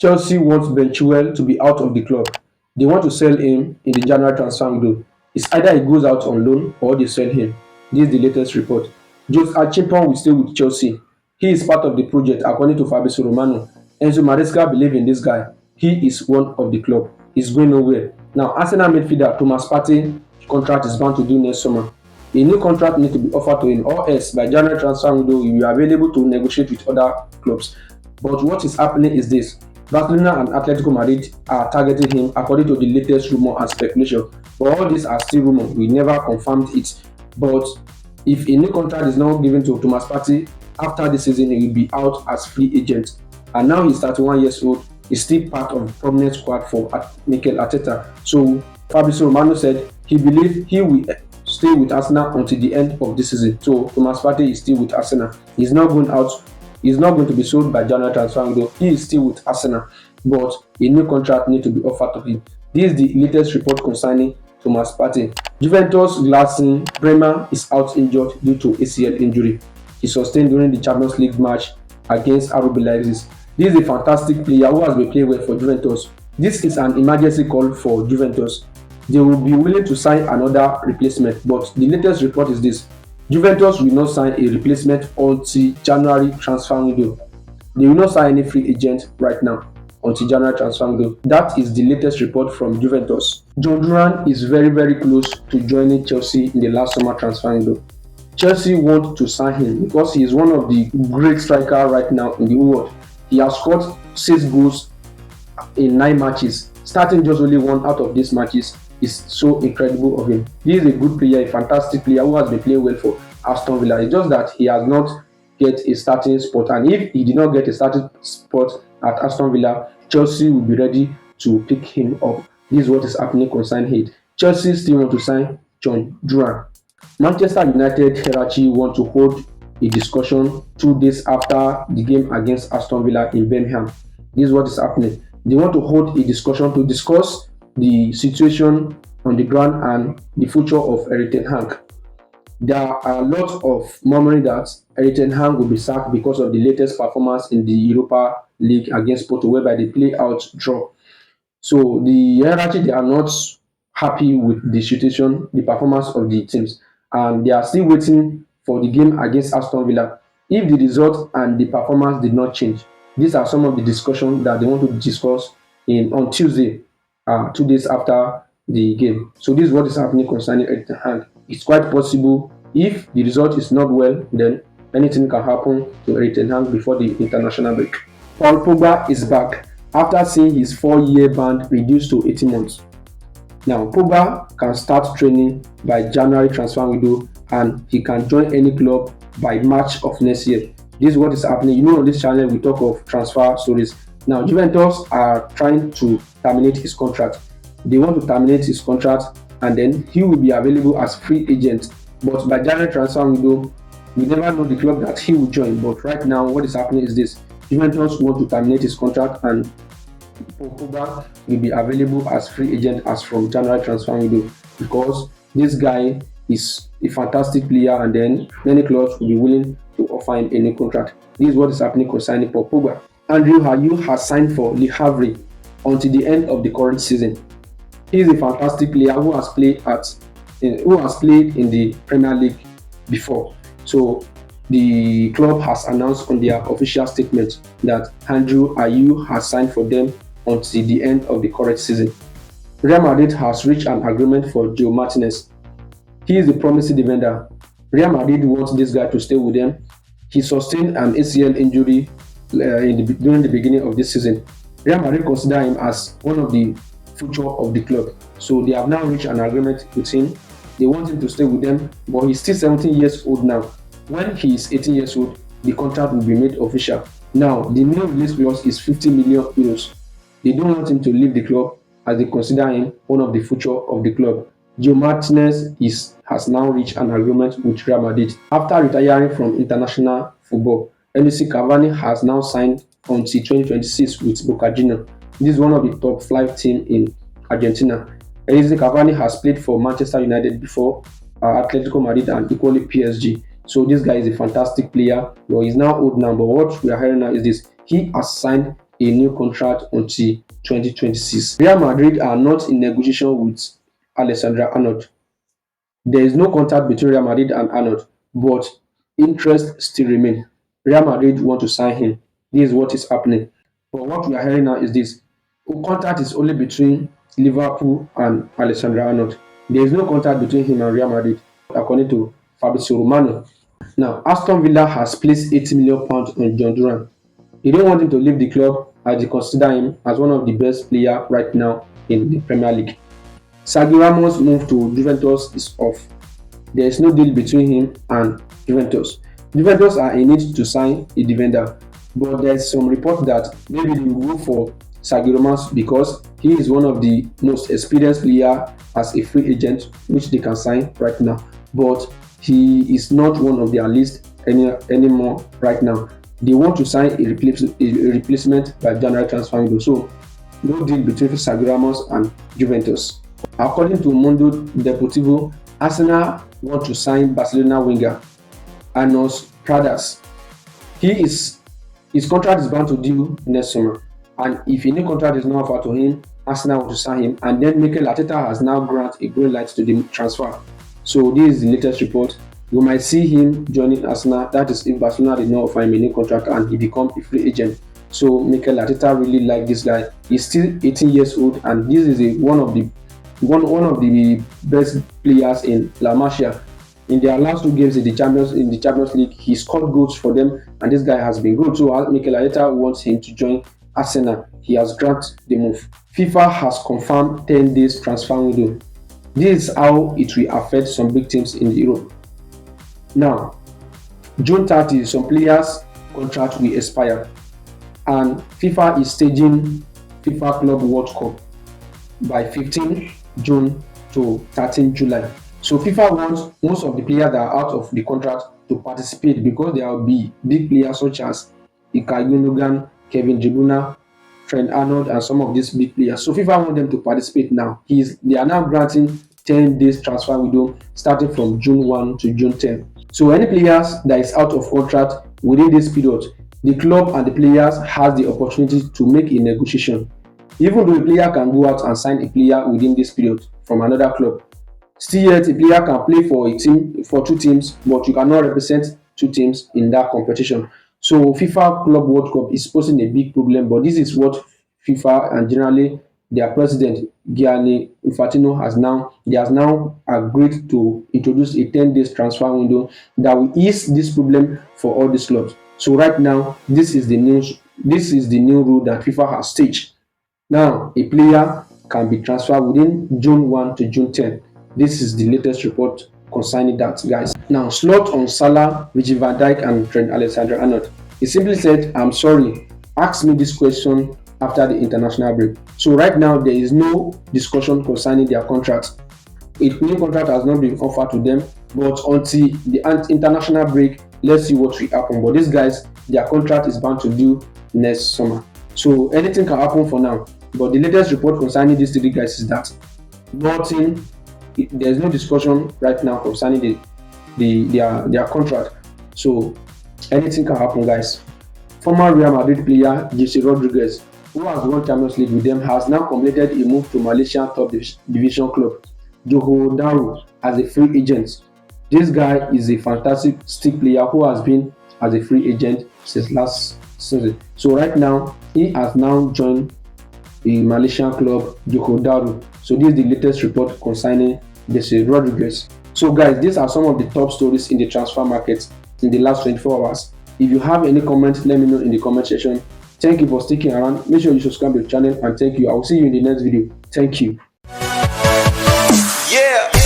Chelsea wants Ben Chilwell to be out of the club. They want to sell him in the January transfer window. It's either he goes out on loan or they sell him. This is the latest report. Jose Achepan will stay with Chelsea. He is part of the project, according to Fabrizio Romano. Enzo Maresca believes in this guy. He is one of the club. He's going nowhere. Now, Arsenal midfielder Thomas Partey contract is bound to do next summer. A new contract needs to be offered to him, or else by January transfer window, he will be available to negotiate with other clubs. But what is happening is this: Barcelona and Atletico Madrid are targeting him, according to the latest rumor and speculation. But all these are still rumors. We never confirmed it. But if a new contract is not given to Thomas Partey after the season, he will be out as free agent. And now he's 31 years old. He's still part of the prominent squad for Mikel Arteta. So Fabrizio Romano said he believes he will stay with Arsenal until the end of the season. So Thomas Partey is still with Arsenal. He's not going out. He's not going to be sold by January transfer window. He is still with Arsenal, but a new contract needs to be offered to him. This is the latest report concerning Thomas Partey. Juventus Glasson Bremer is out injured due to ACL injury. He sustained during the Champions League match against RB Leipzig. This is a fantastic player who has been playing well for Juventus. This is an emergency call for Juventus. They will be willing to sign another replacement, but the latest report is this: Juventus will not sign a replacement until January transfer window. They will not sign any free agent right now until January transfer window. That is the latest report from Juventus. John Duran is very, very close to joining Chelsea in the last summer transfer window. Chelsea want to sign him because he is one of the great strikers right now in the world. He has scored 6 goals in 9 matches, starting just only 1 out of these matches is so incredible of him. He is a good player, a fantastic player who has been playing well for Aston Villa. It's just that he has not get a starting spot, and if he did not get a starting spot at Aston Villa, Chelsea will be ready to pick him up. This is what is happening concerning him. Chelsea still want to sign John Duran. Manchester United hierarchy want to hold a discussion 2 days after the game against Aston Villa in Birmingham. This is what is happening. They want to hold a discussion to discuss the situation on the ground and the future of Erik ten Hag. There are a lot of murmuring that Erik ten Hag will be sacked because of the latest performance in the Europa League against Porto, whereby they play out draw. So the hierarchy, they are not happy with the situation, the performance of the teams, and they are still waiting for the game against Aston Villa. If the result and the performance did not change, these are some of the discussions that they want to discuss on Tuesday, 2 days after the game. So this is what is happening concerning Erik ten Hag. It's quite possible if the result is not well, then anything can happen to Erik ten Hag before the international break. Paul Pogba is back after seeing his 4-year ban reduced to 18 months. Now, Pogba can start training by January transfer window, and he can join any club by March of next year. This is what is happening. You know, on this channel, we talk of transfer stories. Now, Juventus are trying to terminate his contract. They want to terminate his contract, and then he will be available as free agent. But by January transfer window, we never know the club that he will join. But right now, what is happening is this: Juventus want to terminate his contract, and Pogba will be available as free agent as from January transfer window, because this guy is a fantastic player, and then many clubs will be willing to offer him any contract. This is what is happening concerning Pogba. Andrew Ayew has signed for Le Havre until the end of the current season. He is a fantastic player who has played in the Premier League before. So the club has announced on their official statement that Andrew Ayew has signed for them until the end of the current season. Real Madrid has reached an agreement for Joe Martinez. He is a promising defender. Real Madrid wants this guy to stay with them. He sustained an ACL injury during the beginning of this season. Real Madrid consider him as one of the future of the club. So they have now reached an agreement with him. They want him to stay with them, but he's still 17 years old now. When he is 18 years old, the contract will be made official. Now, the new release clause is 50 million euros. They don't want him to leave the club, as they consider him one of the future of the club. Joe Martinez has now reached an agreement with Real Madrid. After retiring from international football, Edinson Cavani has now signed until 2026 with Boca Juniors. This is one of the top 5 teams in Argentina. Edinson Cavani has played for Manchester United before, Atletico Madrid, and equally PSG. So this guy is a fantastic player, but he's now old now. But what we are hearing now is this: he has signed a new contract until 2026. Real Madrid are not in negotiation with Alexander Arnold. There is no contact between Real Madrid and Arnold, but interest still remain. Real Madrid want to sign him. This is what is happening. But what we are hearing now is this: contact is only between Liverpool and Alexander Arnold. There is no contact between him and Real Madrid, according to Fabrizio Romano. Now, Aston Villa has placed £80 million on John Duran. They don't want him to leave the club as they consider him as one of the best players right now in the Premier League. Sergio Ramos' move to Juventus is off. There is no deal between him and Juventus. Juventus are in need to sign a defender, but there is some report that maybe they will go for Sergio Ramos because he is one of the most experienced players as a free agent, which they can sign right now. But he is not one of their list anymore right now. They want to sign a replacement by January transfer window. So no deal between Sergio Ramos and Juventus. According to Mundo Deportivo, Arsenal want to sign Barcelona winger Anos Pradas. His contract is bound to due next summer, and if a new contract is not offered to him, Arsenal want to sign him. And then Mikel Arteta has now granted a green light to the transfer. So this is the latest report. We might see him joining Arsenal. That is if Barcelona did not offer him a new contract and he becomes a free agent. So Mikel Arteta really like this guy. He's still 18 years old, and this is one of the best players in La Masia. In their last two games in the Champions League, he scored goals for them, and this guy has been good. So Mikel Arteta wants him to join Arsenal. He has granted the move. FIFA has confirmed 10 days transfer window. This is how it will affect some big teams in Europe. Now, June 30, some players' contract will expire, and FIFA is staging FIFA Club World Cup by 15 June to 13 July. So FIFA wants most of the players that are out of the contract to participate because there will be big players such as Ilkay Gundogan, Kevin De Bruyne, Trent Arnold, and some of these big players. So FIFA wants them to participate now. They are now granting 10 days transfer window starting from June 1 to June 10. So any players that is out of contract within this period, the club and the players has the opportunity to make a negotiation. Even though a player can go out and sign a player within this period from another club, still yet a player can play for a team, for two teams, but you cannot represent two teams in that competition. So FIFA Club World Cup is posing a big problem, but this is what FIFA and generally their president Gianni Infantino has now agreed to introduce a 10 days transfer window that will ease this problem for all these clubs. So right now, this is the new rule that FIFA has staged. Now, a player can be transferred within June 1 to June 10. This is the latest report concerning that, guys. Now, slot on Salah, Virgil van Dijk, and Trent Alexander-Arnold. He simply said, "I'm sorry. Ask me this question after the international break." So right now, there is no discussion concerning their contract. A new contract has not been offered to them, but until the international break, let's see what will happen. But these guys, their contract is bound to due next summer. So anything can happen for now. But the latest report concerning these three guys is that there's no discussion right now concerning their contract. So anything can happen, guys. Former Real Madrid player Jesse Rodriguez, who has won Champions League with them, has now completed a move to Malaysian top division club Johor Darul as a free agent. This guy is a fantastic player who has been as a free agent since last season. So right now, he has now joined the Malaysian club Johor Darul. So this is the latest report concerning Jesse Rodriguez. So guys, these are some of the top stories in the transfer market in the last 24 hours. If you have any comments, let me know in the comment section. Thank you for sticking around. Make sure you subscribe to the channel, and thank you. I will see you in the next video. Thank you. Yeah.